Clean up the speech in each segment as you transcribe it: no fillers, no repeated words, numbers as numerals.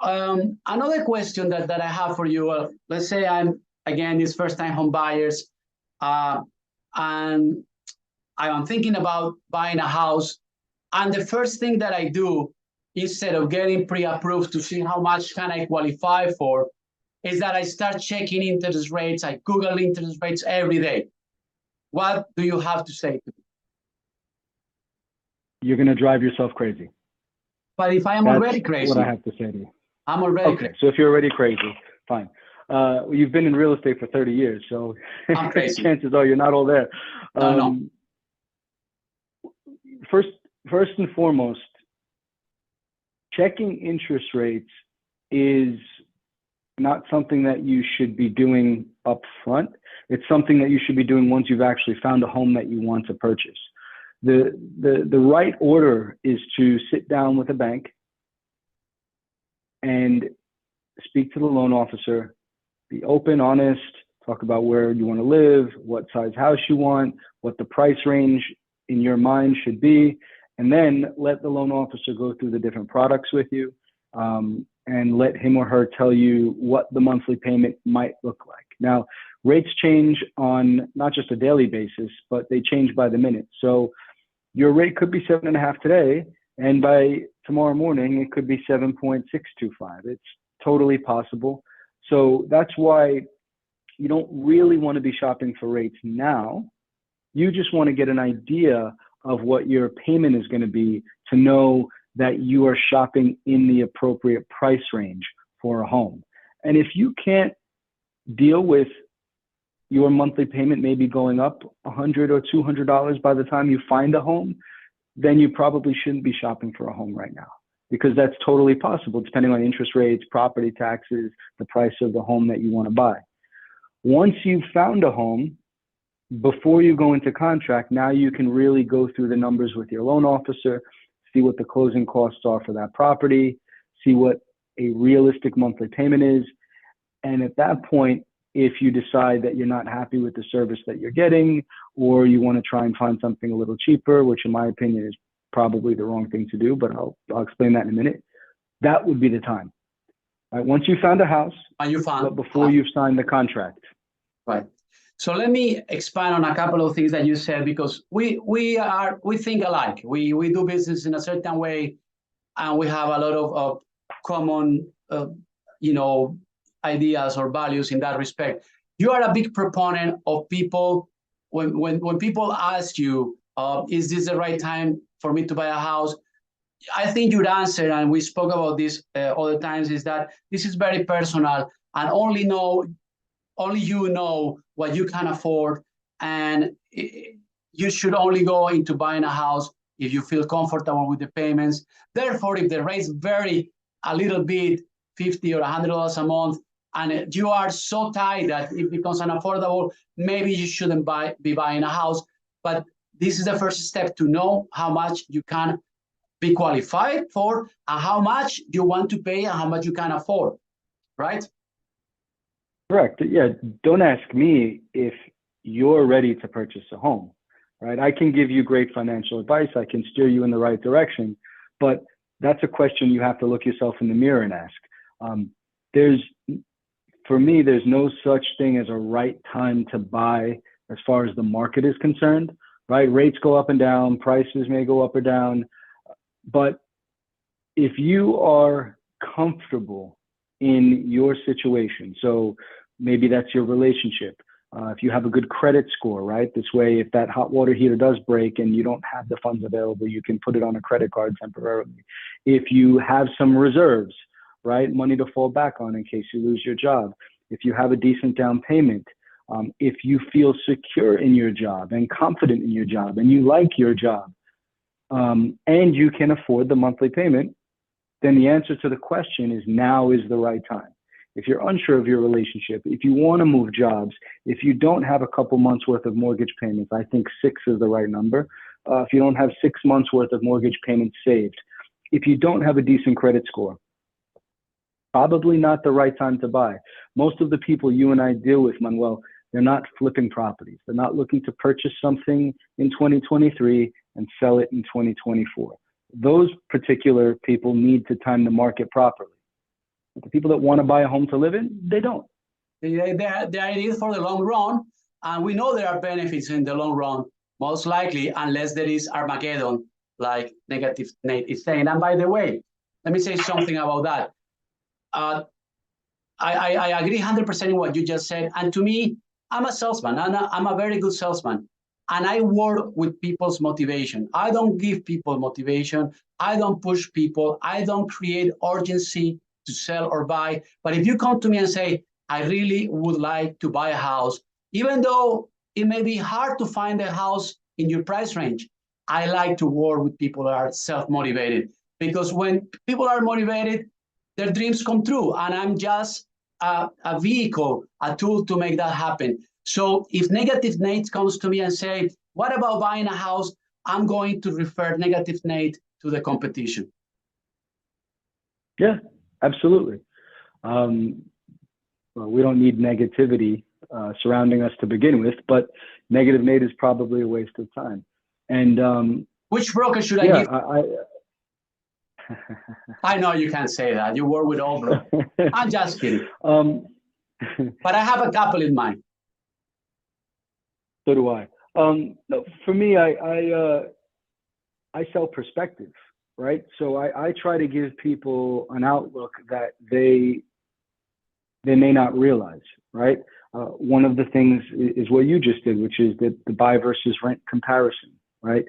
Another question that I have for you, let's say I'm, again, these first-time home buyers, and I am thinking about buying a house, and the first thing that I do, instead of getting pre-approved to see how much can I qualify for, is that I start checking interest rates. I Google interest rates every day. What do you have to say to me? You're going to drive yourself crazy. But if I am already crazy, what I have to say to you. I'm already okay. Crazy. So if you're already crazy, fine. You've been in real estate for 30 years, so I'm crazy. chances are you're not all there. No. First and foremost, checking interest rates is not something that you should be doing up front. It's something that you should be doing once you've actually found a home that you want to purchase. The right order is to sit down with a bank and speak to the loan officer, be open, honest, talk about where you want to live, what size house you want, what the price range in your mind should be, and then let the loan officer go through the different products with you, and let him or her tell you what the monthly payment might look like. Now, rates change on not just a daily basis, but they change by the minute. So your rate could be 7.5 today, and by tomorrow morning, it could be 7.625. It's totally possible. So that's why you don't really want to be shopping for rates now. You just want to get an idea of what your payment is going to be to know that you are shopping in the appropriate price range for a home. And if you can't deal with your monthly payment maybe going up $100 or $200 by the time you find a home, then you probably shouldn't be shopping for a home right now, because that's totally possible depending on interest rates, property taxes, the price of the home that you want to buy. Once you've found a home, before you go into contract, now you can really go through the numbers with your loan officer, see what the closing costs are for that property, see what a realistic monthly payment is. And at that point, if you decide that you're not happy with the service that you're getting, or you want to try and find something a little cheaper, which in my opinion is probably the wrong thing to do, but I'll explain that in a minute, that would be the time. Right? Once you found a house, but before you've signed the contract. Right. So let me expand on a couple of things that you said, because we think alike. We do business in a certain way, and we have a lot of common ideas or values in that respect. You are a big proponent of people when people ask you, is this the right time for me to buy a house? I think your answer, and we spoke about this other times, is that this is very personal, and only you know what you can afford, and you should only go into buying a house if you feel comfortable with the payments. Therefore, if the rates vary a little bit, $50 or $100 a month, and you are so tight that it becomes unaffordable, maybe you shouldn't be buying a house. But this is the first step to know how much you can be qualified for, and how much you want to pay, and how much you can afford, right? Correct. Yeah. Don't ask me if you're ready to purchase a home, right? I can give you great financial advice. I can steer you in the right direction, but that's a question you have to look yourself in the mirror and ask. For me, there's no such thing as a right time to buy as far as the market is concerned, right? Rates go up and down, prices may go up or down, but if you are comfortable in your situation, so maybe that's your relationship. If you have a good credit score, right? This way, if that hot water heater does break and you don't have the funds available, you can put it on a credit card temporarily. If you have some reserves, right? Money to fall back on in case you lose your job. If you have a decent down payment, if you feel secure in your job and confident in your job and you like your job, and you can afford the monthly payment, then the answer to the question is now is the right time. If you're unsure of your relationship, if you want to move jobs, if you don't have a couple months worth of mortgage payments, I think 6 is the right number. If you don't have 6 months worth of mortgage payments saved, if you don't have a decent credit score, probably not the right time to buy. Most of the people you and I deal with, Manuel, they're not flipping properties. They're not looking to purchase something in 2023 and sell it in 2024. Those particular people need to time the market properly. But the people that want to buy a home to live in, they don't. They are in it for the long run, and we know there are benefits in the long run, most likely, unless there is Armageddon, like Negative Nate is saying. And by the way, let me say something about that. I agree 100% in what you just said. And to me, I'm a salesman, and I'm a very good salesman. And I work with people's motivation. I don't give people motivation. I don't push people. I don't create urgency to sell or buy. But if you come to me and say, I really would like to buy a house, even though it may be hard to find a house in your price range, I like to work with people that are self-motivated. Because when people are motivated, their dreams come true. And I'm just a vehicle, a tool to make that happen. So if Negative Nate comes to me and say, what about buying a house? I'm going to refer Negative Nate to the competition. Yeah, absolutely. Well, we don't need negativity surrounding us to begin with, but Negative Nate is probably a waste of time. And which broker should I give? I know you can't say that. You work with all brokers. I'm just kidding. But I have a couple in mind. So do I. No, for me, I sell perspective, right? So I try to give people an outlook that they may not realize, right? One of the things is what you just did, which is the buy versus rent comparison, right?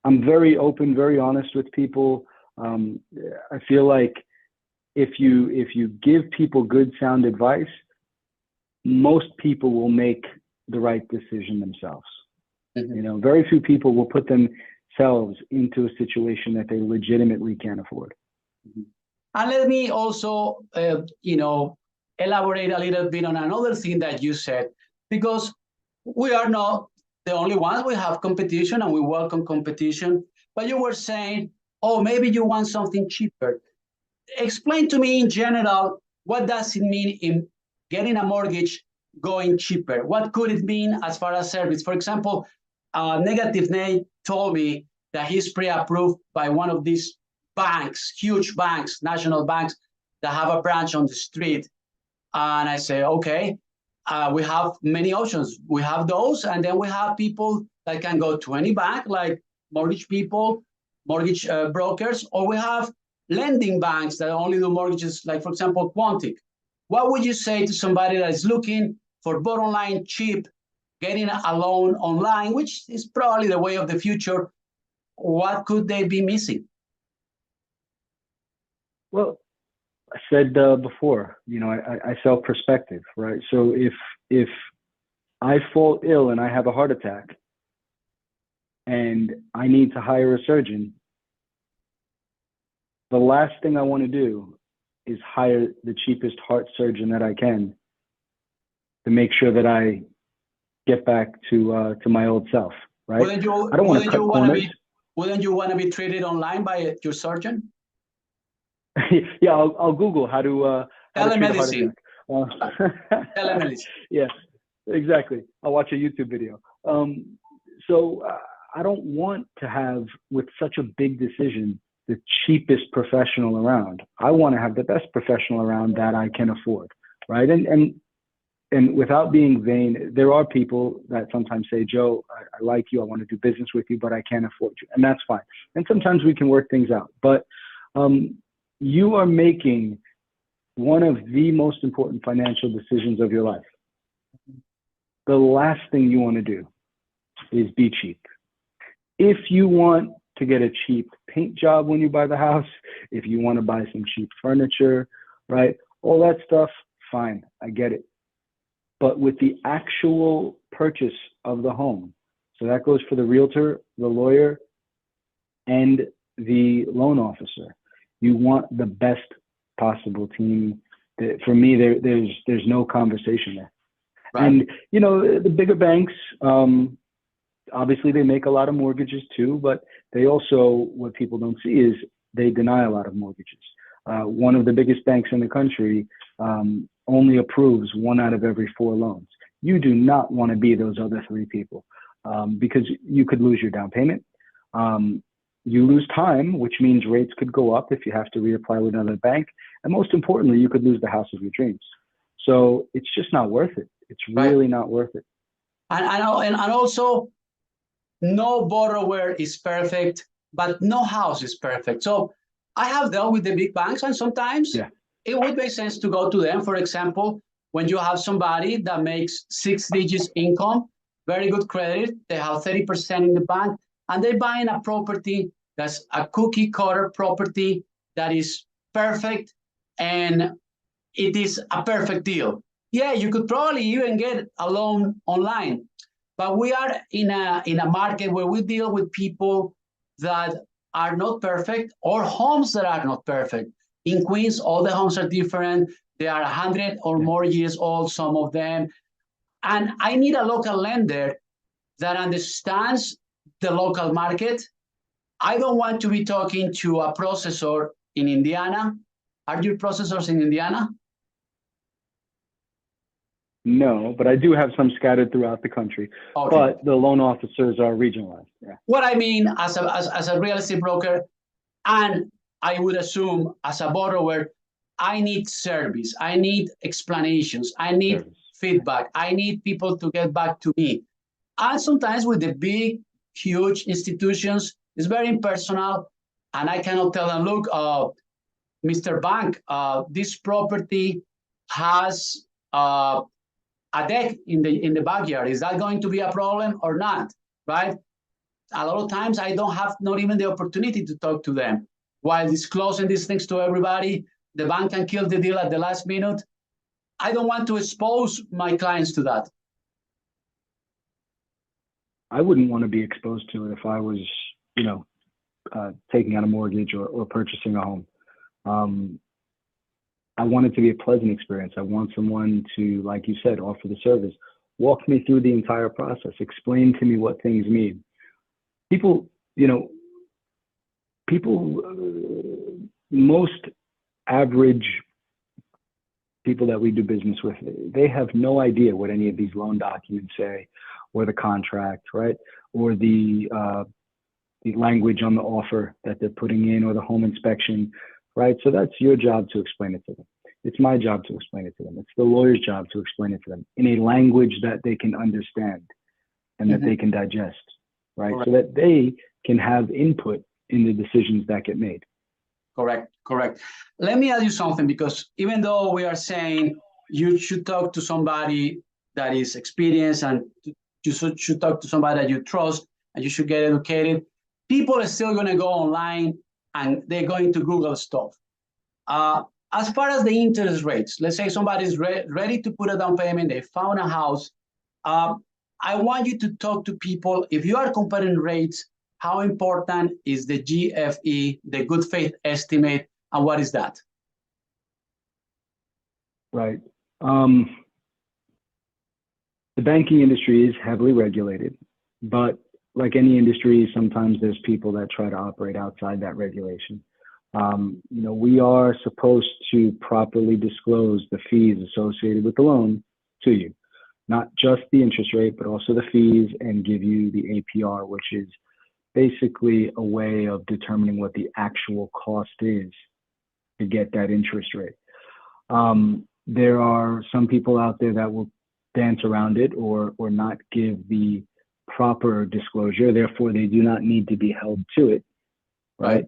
I'm very open, very honest with people. I feel like if you give people good, sound advice, most people will make the right decision themselves. Mm-hmm. You know, very few people will put themselves into a situation that they legitimately can't afford. Mm-hmm. And let me also, elaborate a little bit on another thing that you said, because we are not the only ones. We have competition and we welcome competition. But you were saying, oh, maybe you want something cheaper. Explain to me in general, what does it mean in getting a mortgage going cheaper? What could it mean as far as service? For example, Negative Nate told me that he's pre-approved by one of these banks, huge banks, national banks that have a branch on the street. And I say, okay, we have many options. We have those, and then we have people that can go to any bank, like mortgage people, mortgage brokers, or we have lending banks that only do mortgages, like, for example, Quantic. What would you say to somebody that is looking for bottom line cheap, getting a loan online, which is probably the way of the future? What could they be missing? Well, I said before, I sell perspective, right? So if I fall ill and I have a heart attack and I need to hire a surgeon, the last thing I want to do is hire the cheapest heart surgeon that I can to make sure that I get back to my old self, right? I don't want to cut corners. Wouldn't you want to be treated online by your surgeon? Yeah, I'll Google how to telemedicine. Telemedicine. Yeah, exactly. I'll watch a YouTube video. So I don't want to have, with such a big decision, the cheapest professional around. I want to have the best professional around that I can afford, right? And without being vain, there are people that sometimes say, Joe, I like you, I want to do business with you, but I can't afford you. And that's fine. And sometimes we can work things out. But you are making one of the most important financial decisions of your life. The last thing you want to do is be cheap. If you want to get a cheap paint job when you buy the house, if you want to buy some cheap furniture, right? All that stuff, fine, I get it. But with the actual purchase of the home, so that goes for the realtor, the lawyer, and the loan officer. You want the best possible team. For me, there's no conversation there. Right. And the bigger banks, obviously they make a lot of mortgages too, but they also, what people don't see is they deny a lot of mortgages. One of the biggest banks in the country only approves 1 out of every 4 loans. You do not want to be those other 3 people because you could lose your down payment. you lose time, which means rates could go up if you have to reapply with another bank. And most importantly, you could lose the house of your dreams. So it's just not worth it. It's Right. really not worth it. And also, no borrower is perfect, but no house is perfect. So I have dealt with the big banks, and sometimes it would make sense to go to them. For example, when you have somebody that makes 6 digits income, very good credit, they have 30% in the bank, and they're buying a property that's a cookie cutter property that is perfect, and it is a perfect deal. Yeah, you could probably even get a loan online, but we are in a market where we deal with people that are not perfect, or homes that are not perfect. In Queens, all the homes are different. They are 100 or more years old, some of them. And I need a local lender that understands the local market. I don't want to be talking to a processor in Indiana. Are your processors in Indiana? No, but I do have some scattered throughout the country. Okay. But the loan officers are regionalized. Yeah. What I mean, as a real estate broker, and I would assume as a borrower, I need service. I need explanations. I need feedback. I need people to get back to me. And sometimes with the big, huge institutions, it's very impersonal. And I cannot tell them, look, Mr. Bank, this property has a deck in the backyard. Is that going to be a problem or not? Right? A lot of times I don't have not even the opportunity to talk to them. While disclosing these things to everybody, the bank can kill the deal at the last minute. I don't want to expose my clients to that. I wouldn't want to be exposed to it if I was, taking out a mortgage or purchasing a home. I want it to be a pleasant experience. I want someone to, like you said, offer the service. Walk me through the entire process. Explain to me what things mean. People, most average people that we do business with, they have no idea what any of these loan documents say, or the contract, right? Or the language on the offer that they're putting in, or the home inspection, right? So that's your job to explain it to them. It's my job to explain it to them. It's the lawyer's job to explain it to them in a language that they can understand and that they can digest, right? So that they can have input in the decisions that get made. Correct. Let me ask you something, because even though we are saying you should talk to somebody that is experienced, and you should talk to somebody that you trust, and you should get educated, people are still going to go online and they're going to Google stuff. As far as the interest rates, let's say somebody's ready to put a down payment, they found a house. I want you to talk to people. If you are comparing rates, how important is the GFE, the good faith estimate, and what is that? Right. The banking industry is heavily regulated, but like any industry, sometimes there's people that try to operate outside that regulation. We are supposed to properly disclose the fees associated with the loan to you, not just the interest rate, but also the fees, and give you the APR, which is basically a way of determining what the actual cost is to get that interest rate. There are some people out there that will dance around it or not give the proper disclosure. Therefore, they do not need to be held to it, right?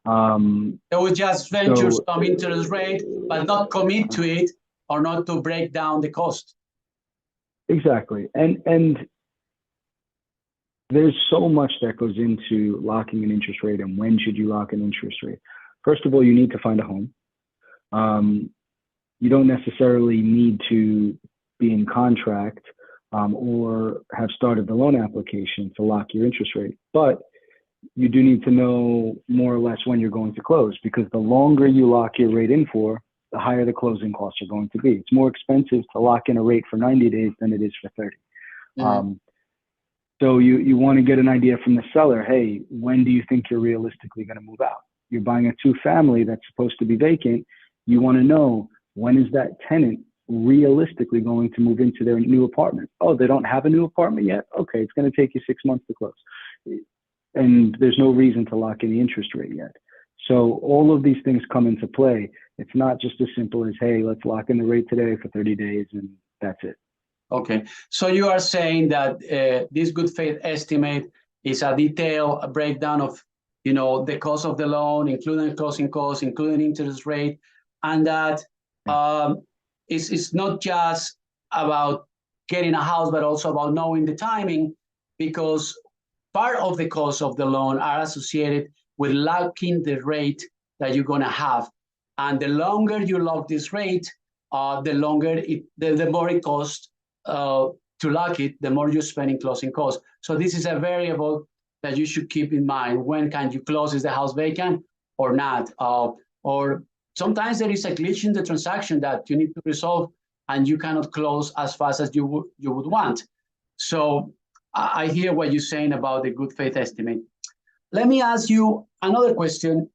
They would just venture some interest rate, but not commit to it, or not to break down the cost. Exactly. And there's so much that goes into locking an interest rate, and when should you lock an interest rate? First of all, you need to find a home. You don't necessarily need to be in contract or have started the loan application to lock your interest rate, but you do need to know more or less when you're going to close, because the longer you lock your rate in for, the higher the closing costs are going to be. It's more expensive to lock in a rate for 90 days than it is for 30. Mm-hmm. So you want to get an idea from the seller. Hey, when do you think you're realistically going to move out? You're buying a 2-family that's supposed to be vacant. You want to know, when is that tenant realistically going to move into their new apartment? Oh, they don't have a new apartment yet? Okay, it's going to take you 6 months to close. and there's no reason to lock in the interest rate yet. So all of these things come into play. It's not just as simple as, hey, let's lock in the rate today for 30 days and that's it. Okay, so you are saying that this good faith estimate is a detailed breakdown of, the cost of the loan, including closing costs, including interest rate, and that it's not just about getting a house, but also about knowing the timing, because part of the cost of the loan are associated with locking the rate that you're going to have. And the longer you lock this rate, the more it costs to lock it, the more you spend in closing costs. So this is a variable that you should keep in mind. When can you close? Is the house vacant or not? Or sometimes there is a glitch in the transaction that you need to resolve, and you cannot close as fast as you would want. So I hear what you're saying about the good faith estimate. Let me ask you another question.